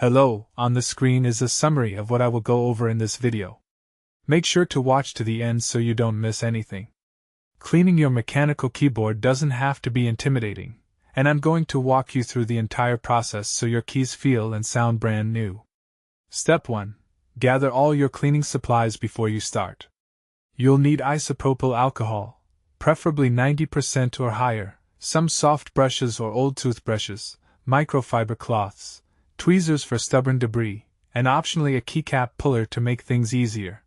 Hello, on the screen is a summary of what I will go over in this video. Make sure to watch to the end so you don't miss anything. Cleaning your mechanical keyboard doesn't have to be intimidating, and I'm going to walk you through the entire process so your keys feel and sound brand new. Step 1. Gather all your cleaning supplies before you start. You'll need isopropyl alcohol, preferably 90% or higher, some soft brushes or old toothbrushes, microfiber cloths, tweezers for stubborn debris, and optionally a keycap puller to make things easier.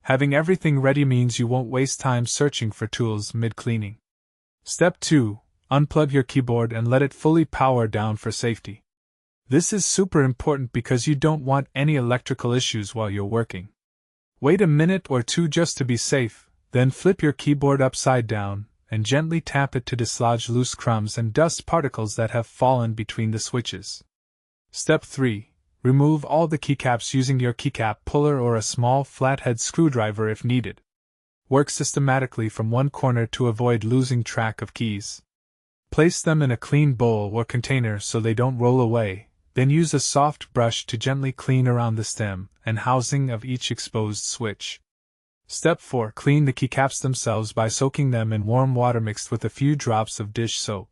Having everything ready means you won't waste time searching for tools mid-cleaning. Step 2. Unplug your keyboard and let it fully power down for safety. This is super important because you don't want any electrical issues while you're working. Wait a minute or two just to be safe, then flip your keyboard upside down and gently tap it to dislodge loose crumbs and dust particles that have fallen between the switches. Step 3. Remove all the keycaps using your keycap puller or a small flathead screwdriver if needed. Work systematically from one corner to avoid losing track of keys. Place them in a clean bowl or container so they don't roll away, then use a soft brush to gently clean around the stem and housing of each exposed switch. Step 4. Clean the keycaps themselves by soaking them in warm water mixed with a few drops of dish soap.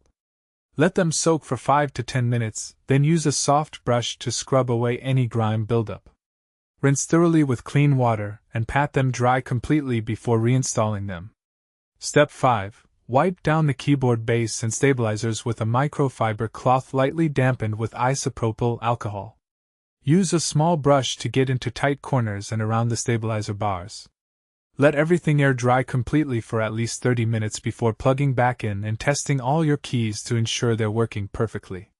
Let them soak for 5 to 10 minutes, then use a soft brush to scrub away any grime buildup. Rinse thoroughly with clean water and pat them dry completely before reinstalling them. Step 5. Wipe down the keyboard base and stabilizers with a microfiber cloth lightly dampened with isopropyl alcohol. Use a small brush to get into tight corners and around the stabilizer bars. Let everything air dry completely for at least 30 minutes before plugging back in and testing all your keys to ensure they're working perfectly.